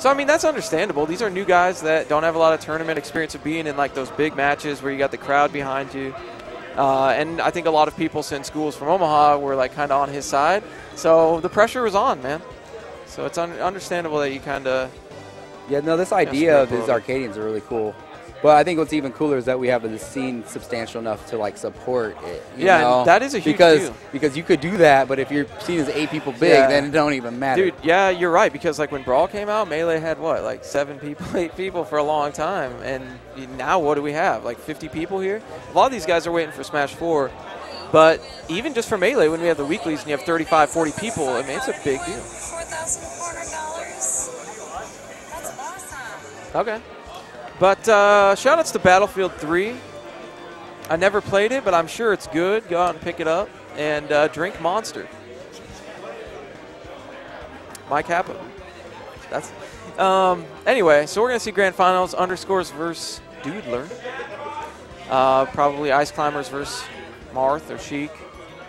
So, I mean, that's understandable. These are new guys that don't have a lot of tournament experience of being in, like, those big matches where you got the crowd behind you. And I think a lot of people since schools from Omaha were, like, kind of on his side. So the pressure was on, man. So it's understandable that you kind of... Yeah, no, this idea of these Arcadians are really cool. But I think what's even cooler is that we have the scene substantial enough to, like, support it. You know? That is a huge deal. Because you could do that, but if your scene is 8 people big, then it don't even matter. Dude, yeah, you're right. Because, like, when Brawl came out, Melee had, what, like 7 people, 8 people for a long time. And now what do we have? Like 50 people here? A lot of these guys are waiting for Smash 4. But even just for Melee, when we have the weeklies and you have 35, 40 people, I mean, it's a big deal. $4,400. That's awesome. Okay. But shout-outs to Battlefield 3. I never played it, but I'm sure it's good. Go out and pick it up. And drink Monster. My Kappa. That's anyway, so we're going to see Grand Finals. Underscores versus Doodler. Probably Ice Climbers versus Marth or Sheik.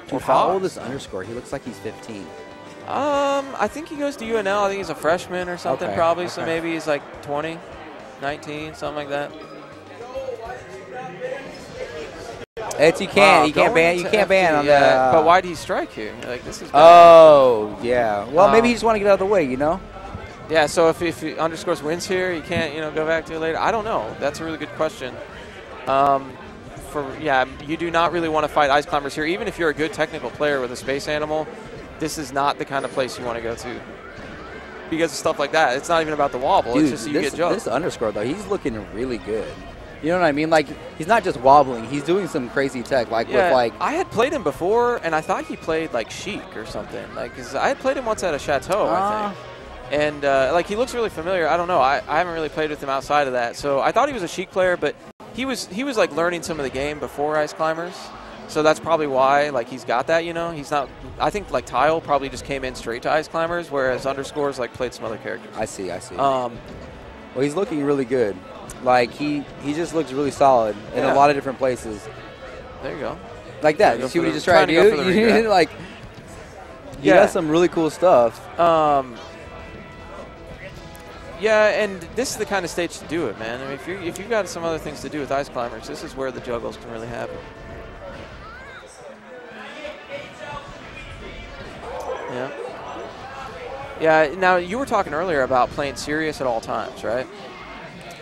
Dude, how old is Underscore? He looks like he's 15. I think he goes to UNL. I think he's a freshman or something probably. Okay. So maybe he's like 20. 19, something like that. You can't ban on that. But why did he strike here? Like, this is bad. Oh, yeah. Well, maybe he just want to get out of the way, you know? Yeah, so if he Underscores wins here, you can't, go back to it later. I don't know. That's a really good question. You do not really want to fight Ice Climbers here. Even if you're a good technical player with a Space Animal, this is not the kind of place you want to go to. Because of stuff like that. It's not even about the wobble. Dude, it's just you get jumped. This Underscore, though, he's looking really good. You know what I mean? Like, he's not just wobbling. He's doing some crazy tech. With, like... I had played him before, and I thought he played, like, Sheik or something. Like, because I had played him once at a Chateau, I think. And, he looks really familiar. I don't know. I haven't really played with him outside of that. So I thought he was a Sheik player, but he was like, learning some of the game before Ice Climbers. So that's probably why, like, he's got that, He's not – I think, like, Tile probably just came in straight to Ice Climbers, whereas Underscores, like, played some other characters. I see. Well, he's looking really good. Like, he just looks really solid in a lot of different places. There you go. Like that. You see what he just tried to do? Like, he does some really cool stuff. Yeah, and this is the kind of stage to do it, man. I mean, if you've got some other things to do with Ice Climbers, this is where the juggles can really happen. Yeah. Yeah, now you were talking earlier about playing serious at all times, right?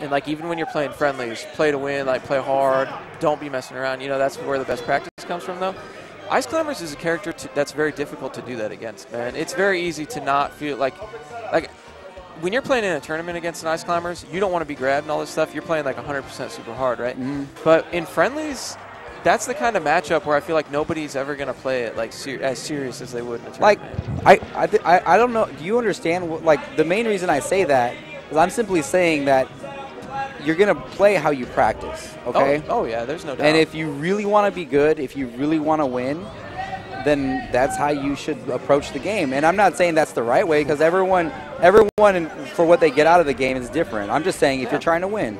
And, like, even when you're playing friendlies, play to win, like, play hard, don't be messing around. That's where the best practice comes from, though. Ice Climbers is a character that's very difficult to do that against, man. It's very easy to not feel like when you're playing in a tournament against an Ice Climbers, you don't want to be grabbed and all this stuff. You're playing, like, 100% super hard, right? Mm-hmm. But in friendlies, that's the kind of matchup where I feel like nobody's ever going to play it like as serious as they would in a tournament. Like, I don't know. Do you understand? Like, the main reason I say that is I'm simply saying that you're going to play how you practice, okay? Oh, yeah, there's no doubt. And if you really want to be good, if you really want to win, then that's how you should approach the game. And I'm not saying that's the right way because everyone for what they get out of the game is different. I'm just saying if you're trying to win.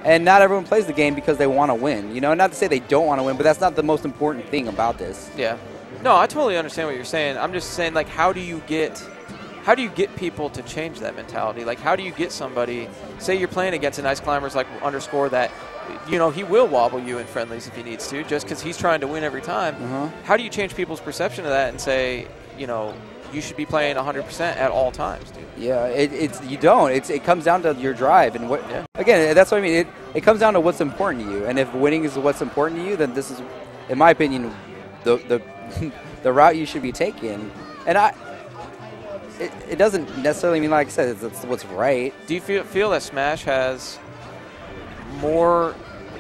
And not everyone plays the game because they want to win. Not to say they don't want to win, but that's not the most important thing about this. Yeah. No, I totally understand what you're saying. I'm just saying, like, how do you get people to change that mentality? Like, how do you get somebody, say you're playing against an Ice Climbers like Underscore that, he will wobble you in friendlies if he needs to, just because he's trying to win every time. How do you change people's perception of that and say, you should be playing 100% at all times, dude? Yeah, you don't. It comes down to your drive and what. Yeah. Again, that's what I mean. It comes down to what's important to you, and if winning is what's important to you, then this is, in my opinion, the route you should be taking. And it doesn't necessarily mean, like I said, it's what's right. Do you feel that Smash has more,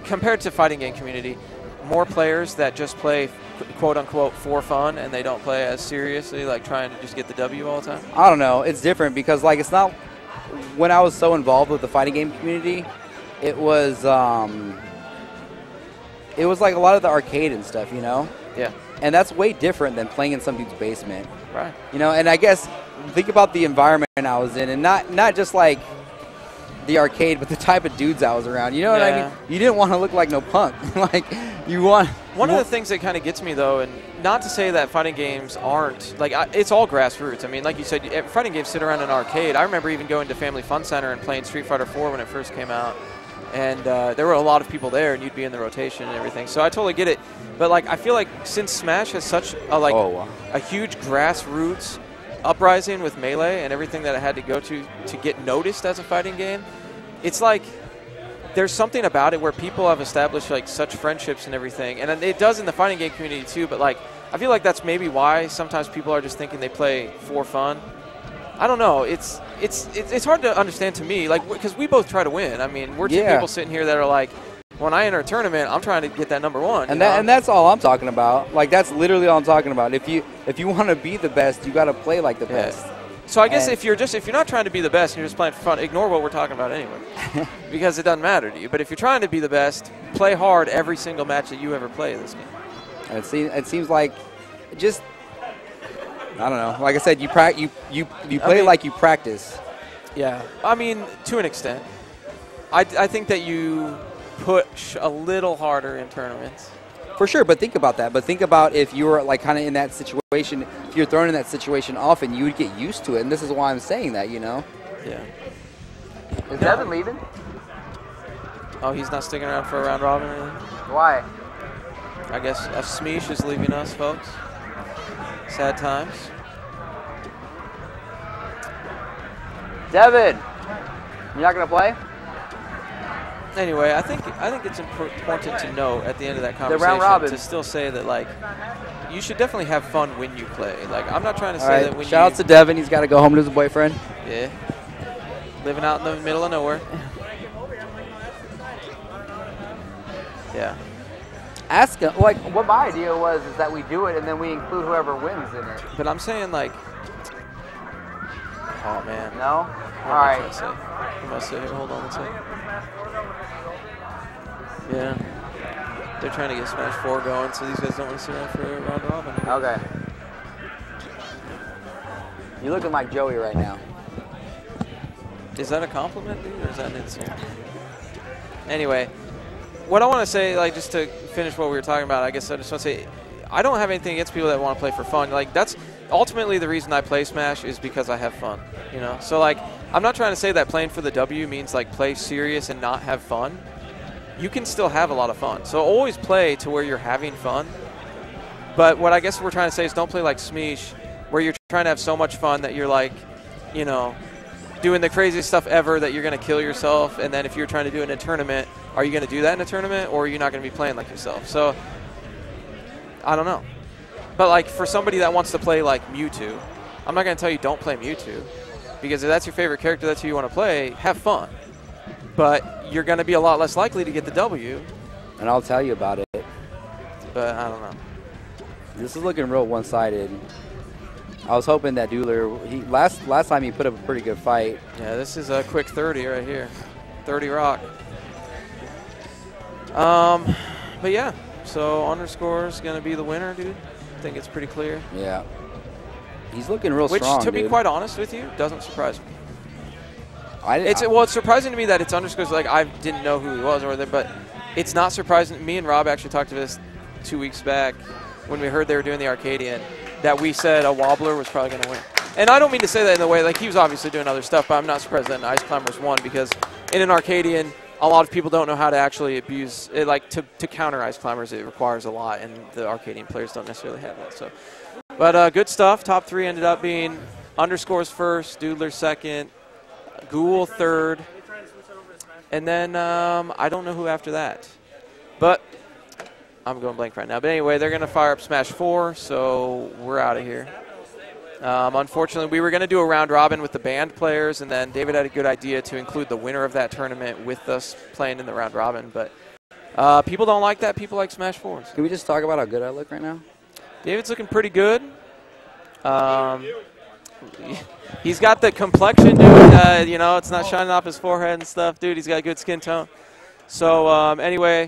compared to fighting game community, more players that just play quote unquote for fun and they don't play as seriously, like trying to just get the W all the time? I don't know. It's different because, like, it's not, when I was so involved with the fighting game community, it was like a lot of the arcade and stuff, Yeah. And that's way different than playing in some dude's basement. Right. And I guess think about the environment I was in, and not just like the arcade, but the type of dudes I was around. You know what I mean? You didn't want to look like no punk. Like, You want One of the things that kind of gets me, though, and not to say that fighting games aren't, like, it's all grassroots. I mean, like you said, fighting games sit around an arcade. I remember even going to Family Fun Center and playing Street Fighter 4 when it first came out. And there were a lot of people there, and you'd be in the rotation and everything. So I totally get it. But, like, I feel like since Smash has such a, like, a huge grassroots uprising with Melee and everything that it had to go to get noticed as a fighting game, it's like there's something about it where people have established like such friendships and everything, and it does in the fighting game community too. But like, I feel like that's maybe why sometimes people are just thinking they play for fun. I don't know. It's hard to understand to me, like, because we both try to win. I mean, we're two people sitting here that are like, when I enter a tournament, I'm trying to get that #1. And that's all I'm talking about. Like, that's literally all I'm talking about. If you want to be the best, you got to play like the best. So I guess if you're not trying to be the best and you're just playing for fun, ignore what we're talking about anyway, because it doesn't matter to you. But if you're trying to be the best, play hard every single match that you ever play in this game. And it seems like just, I don't know. Like I said, you play like you practice. Yeah, I mean, to an extent. I think that you push a little harder in tournaments. For sure, but think about that. But think about if you were like kind of in that situation, if you're thrown in that situation often, you would get used to it. And this is why I'm saying that, you know? Yeah. Is Devin leaving? Oh, he's not sticking around for a round robin or anything? Why? I guess Smeesh is leaving us, folks. Sad times. Devin, you're not going to play? Anyway, I think it's important to note at the end of that conversation to still say that, like, you should definitely have fun when you play. Like, I'm not trying to say that when shout out to Devin. He's got to go home to his boyfriend. Yeah. Living out in the middle of nowhere. Yeah. Ask him. Like, what my idea was is that we do it and then we include whoever wins in it. But I'm saying, like, oh, man. No? All right. What am I saying? Hold on one second. Yeah. They're trying to get Smash 4 going, so these guys don't want to sit around for a round robin. Okay. You're looking like Joey right now. Is that a compliment, dude, or is that an insult? Anyway, what I want to say, like, just to finish what we were talking about, I guess I just want to say, I don't have anything against people that want to play for fun. Like, that's ultimately the reason I play Smash is because I have fun, you know? So, like, I'm not trying to say that playing for the W means, like, play serious and not have fun. You can still have a lot of fun. So always play to where you're having fun. But what I guess we're trying to say is don't play like Smeesh, where you're trying to have so much fun that you're like, you know, doing the craziest stuff ever that you're going to kill yourself. And then if you're trying to do it in a tournament, are you going to do that in a tournament, or are you not going to be playing like yourself? So I don't know. But like for somebody that wants to play like Mewtwo, I'm not going to tell you don't play Mewtwo, because if that's your favorite character, that's who you want to play, have fun. But you're going to be a lot less likely to get the W. And I'll tell you about it. But I don't know. This is looking real one-sided. I was hoping that Doodler, last time he put up a pretty good fight. Yeah, this is a quick 30 right here. 30 rock. But yeah, so underscore is going to be the winner, dude. I think it's pretty clear. Yeah. He's looking real strong, strong, to be quite honest with you, doesn't surprise me. Well, it's surprising to me that it's underscores. Like, I didn't know who he was or whatever, but it's not surprising. Me and Rob actually talked to this 2 weeks back when we heard they were doing the Arcadian, that we said a wobbler was probably going to win. And I don't mean to say that in the way, like, he was obviously doing other stuff, but I'm not surprised that Ice Climbers won, because in an Arcadian, a lot of people don't know how to actually abuse it. Like, to counter Ice Climbers, it requires a lot, and the Arcadian players don't necessarily have that. So, but good stuff. Top 3 ended up being underscores first, Doodler second, Ghoul third, and then I don't know who after that. But I'm going blank right now. But anyway, they're going to fire up Smash 4, so we're out of here. Unfortunately, we were going to do a round robin with the band players, and then David had a good idea to include the winner of that tournament with us playing in the round robin. But people don't like that. People like Smash 4s. Can we just talk about how good I look right now? David's looking pretty good. He's got the complexion, dude. You know, it's not shining off his forehead and stuff, dude. He's got good skin tone. So anyway.